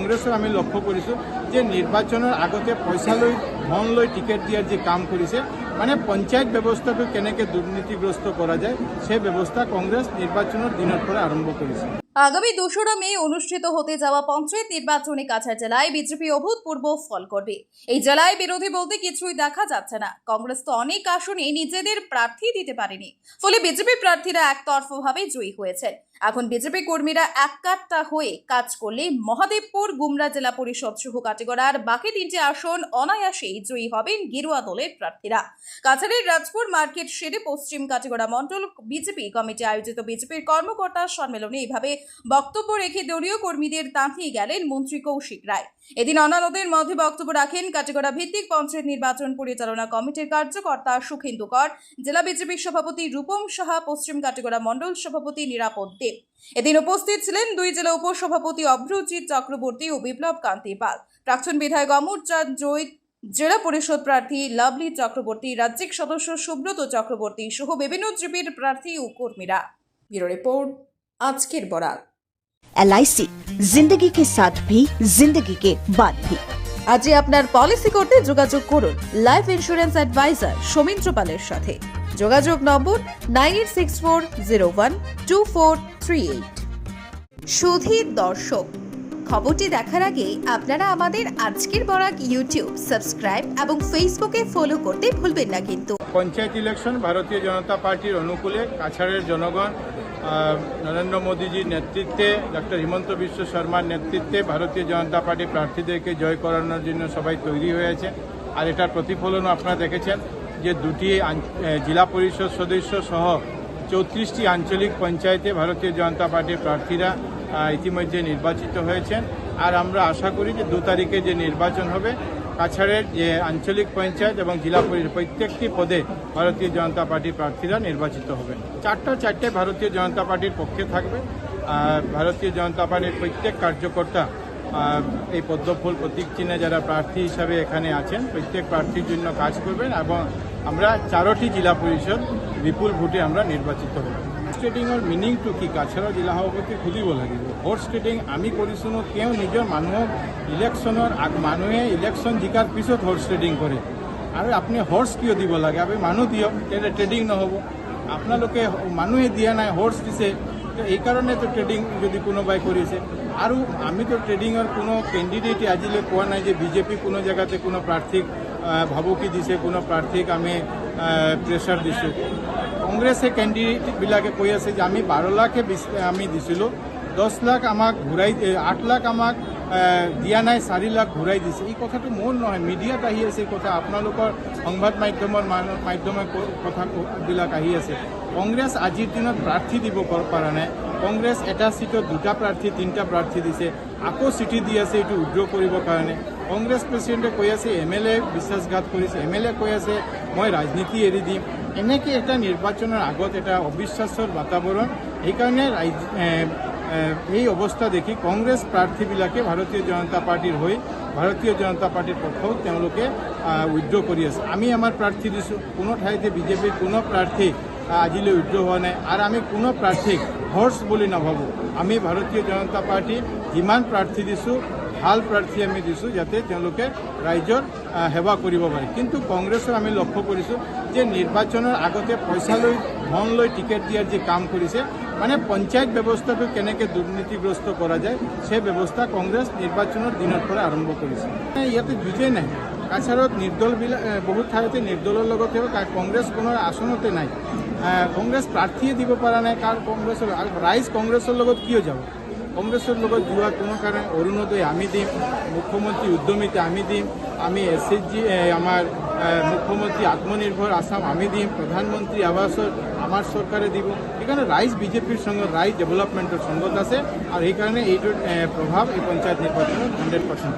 কংগ্রেছৰ আমি লক্ষ্য কৰিছোঁ যে নিৰ্বাচনৰ আগতে পইচা লৈ ধন লৈ টিকেট দিয়াৰ যে কাম কৰিছে মানে পঞ্চায়ত ব্যৱস্থাটো কেনেকৈ দুৰ্নীতিগ্ৰস্ত কৰা যায় সেই ব্যৱস্থা কংগ্রেস নির্বাচনের দিনের পরে আরম্ভ করেছে। আগামী 2রা মে অনুষ্ঠিত হতে যাওয়া পঞ্চায়েত নির্বাচনে কাছাড় জেলায় বিজেপি অভূতপূর্ব ফল করবে। এই জেলায় বিরোধী বলতে কিছুই দেখা যাচ্ছে না। কংগ্রেস তো অনেক আসনে নিজেদের প্রার্থী দিতে পারেনি, ফলে বিজেপি প্রার্থীরা একতরফাভাবে জয়ী হয়েছেন। এখন বিজেপি কর্মীরা এককাট্টা হয়ে কাজ করলে মহাদেবপুর, গুমরা জেলা পরিষদ সহ কাটিগড়ার বাকি 3টে আসন অনায়াসেই জয়ী হবেন গেরুয়া দলের প্রার্থীরা। কাছাড়ের রাজপুর মার্কেট শেডে পশ্চিম কাটিগড়া মণ্ডল বিজেপি কমিটি আয়োজিত বিজেপির কর্মকর্তা সম্মেলনে এইভাবে বক্তব্য রেখে দলীয় কর্মীদের তাঁতিয়ে গেলেন মন্ত্রী কৌশিক রায়। এদিন অন্যান্যদের মধ্যে বক্তব্য রাখেন কাটিগড়া ভিত্তিক পঞ্চায়েত নির্বাচন পরিচালনা কমিটির কার্যকর্তা সুখেন্দু কর, জেলা বিজেপির সভাপতি রূপম সাহা, পশ্চিম কাটিগড়া মণ্ডল সভাপতি নিরাপদ দেব। এদিন উপস্থিত ছিলেন 2 জেলা উপসভাপতি অভ্রজিৎ চক্রবর্তী ও বিপ্লব কান্তি পাল, প্রাক্তন বিধায়ক অমরচাঁদ জৈত, জেলা পরিষদ প্রার্থী লাভলি চক্রবর্তী, রাজ্যিক সদস্য সুব্রত চক্রবর্তী সহ বিভিন্ন জিপির প্রার্থী ও কর্মীরা। ব্যুরো রিপোর্ট, আজকের বরাত। LIC जिंदगी के साथ भी जिंदगी के बाद भी। আজই আপনার পলিসি করতে যোগাযোগ করুন লাইফ ইন্স্যুরেন্স অ্যাডভাইজার সৌমিত্র পালের সাথে। যোগাযোগ নম্বর 9864012438। সুধীর দর্শক, খবরটি দেখার আগে আপনারা আমাদের আজকের বরাক ইউটিউব সাবস্ক্রাইব এবং ফেসবুকে ফলো করতে ভুলবেন না কিন্তু। পঞ্চায়েত ইলেকশন ভারতীয় জনতা পার্টির অনুকূলে কাছাড়ের জনগণ নরেন্দ্র মোদীজির নেতৃত্বে, ডক্টর হিমন্ত বিশ্ব শর্মার নেতৃত্বে ভারতীয় জনতা পার্টি প্রার্থীদেরকে জয় করানোর জন্য সবাই তৈরি হয়েছে। আর এটার প্রতিফলনও আপনারা দেখেছেন যে 2টি জেলা পরিষদ সদস্য সহ 34টি আঞ্চলিক পঞ্চায়েতে ভারতীয় জনতা পার্টির প্রার্থীরা ইতিমধ্যে নির্বাচিত হয়েছেন। আর আমরা আশা করি যে 2 তারিখে যে নির্বাচন হবে কাছাড়ের যে আঞ্চলিক পঞ্চায়েত এবং জেলা পরিষদ প্রত্যেকটি পদে ভারতীয় জনতা পার্টির প্রার্থীরা নির্বাচিত হবেন। 4টে ভারতীয় জনতা পার্টির পক্ষে থাকবে। ভারতীয় জনতা পার্টির প্রত্যেক কার্যকর্তা এই পদ্মফুল প্রতীক চিহ্নে যারা প্রার্থী হিসাবে এখানে আছেন প্রত্যেক প্রার্থীর জন্য কাজ করবেন এবং আমরা 4টি জেলা পরিষদ বিপুল ভোটে আমরা নির্বাচিত হব। হৰ্চ মিনিংটো কি কাছাড়ৰ জিলা সভাপতি সুধিব লাগিব। হৰ্চ ট্ৰেডিং আমি কৰিছোঁ তেওঁ নিজৰ মানুহক মানুহে ইলেকশ্যন জিকাৰ পিছত হৰ্চ ট্ৰেডিং কৰে। আৰু আপুনি হৰ্চ কিয় দিব লাগে? আপুনি মানুহ দিয়ক, তেতিয়া ট্ৰেডিং নহ'ব। আপোনালোকে মানুহে দিয়া নাই, হৰ্চ দিছে, এইকাৰণেতো ট্ৰেডিং যদি কোনোবাই কৰিছে। আৰু আমিতো ট্ৰেডিঙৰ কোনো কেণ্ডিডেটে আজিলৈ কোৱা নাই যে বিজেপি কোনো জেগাতে কোনো প্ৰাৰ্থীক ভাবুকি দিছে, কোনো প্ৰাৰ্থীক আমি প্ৰেছাৰ দিছোঁ। কংগ্ৰেছে কেণ্ডিডেটবিলাকে কৈ আছে যে আমি 12 লাখে আমি দিছিলোঁ, 10 লাখ আমাক ঘূৰাই, 8 লাখ আমাক দিয়া নাই, 4 লাখ ঘূৰাই দিছে। এই কথাটো মোৰ নহয়, মিডিয়াত আহি আছে এই কথা, আপোনালোকৰ সংবাদ মাধ্যমৰ মাধ্যমে কথাবিলাক আহি আছে। কংগ্ৰেছ আজিৰ দিনত প্ৰাৰ্থী দিব পৰা নাই। কংগ্ৰেছ এটা চিটত 2টা প্ৰাৰ্থী 3টা প্ৰাৰ্থী দিছে, আকৌ চিঠি দি আছে এইটো উইথড্ৰ কৰিবৰ কাৰণে। কংগ্ৰেছ প্ৰেচিডেণ্টে কৈ আছে MLA বিশ্বাসঘাত কৰিছে, MLA কৈ আছে মই ৰাজনীতি এৰি দিম। এনেকৈ এটা নিৰ্বাচনৰ আগত এটা অবিশ্বাসৰ বাতাবৰণ। সেইকাৰণে এই অৱস্থা দেখি কংগ্ৰেছ প্ৰাৰ্থীবিলাকে ভাৰতীয় জনতা পাৰ্টিৰ হৈ ভাৰতীয় জনতা পাৰ্টিৰ পক্ষত তেওঁলোকে উইথড্ৰ কৰি আছে। আমি আমাৰ প্ৰাৰ্থী দিছোঁ, কোনো ঠাইতে বিজেপিৰ কোনো প্ৰাৰ্থী আজিলৈ উইথড্ৰ হোৱা নাই। আৰু আমি কোনো প্ৰাৰ্থীক হৰ্চ বুলি নাভাবোঁ। আমি ভাৰতীয় জনতা পাৰ্টি যিমান প্ৰাৰ্থী দিছোঁ ভাল প্ৰাৰ্থী আমি দিছোঁ যাতে তেওঁলোকে ৰাইজৰ সেৱা কৰিব পাৰে। কিন্তু কংগ্ৰেছক আমি লক্ষ্য কৰিছোঁ যে নিৰ্বাচনৰ আগতে পইচা লৈ ধন লৈ টিকেট দিয়াৰ যে কাম কৰিছে মানে পঞ্চায়ত ব্যৱস্থাটো কেনেকৈ দুৰ্নীতিগ্ৰস্ত কৰা যায় সেই ব্যৱস্থা কংগ্ৰেছ নিৰ্বাচনৰ দিনৰ পৰা আৰম্ভ কৰিছে। ইয়াতে যুঁজেই নাই। কাছাৰত নিৰ্দলবিলাক বহুত ঠাইতে নিৰ্দলৰ লগত কংগ্ৰেছ কোনো আসনতে নাই। কংগ্ৰেছ প্ৰাৰ্থীয়ে দিব পৰা নাই। কাৰণ কংগ্ৰেছৰ ৰাইজ কংগ্ৰেছৰ লগত কিয় যাব? কংগ্ৰেছৰ লগত যোৱা কোনো কাৰণে অৰুণোদয় আমি দিম, মুখ্যমন্ত্ৰী উদ্যমিতা আমি দিম, আমি SHG আমাৰ মুখ্যমন্ত্ৰী আত্মনিৰ্ভৰ আসাম আমি দিম, প্ৰধানমন্ত্ৰী আৱাসৰ আমাৰ চৰকাৰে দিব। সেইকাৰণে ৰাইজ বিজেপিৰ সঙ্গে ৰাইজ ডেভেলপমেণ্টৰ সঙ্গত আছে আৰু সেইকাৰণে এইটোৰ প্ৰভাৱ এই পঞ্চায়ত নিৰ্বাচনত 100%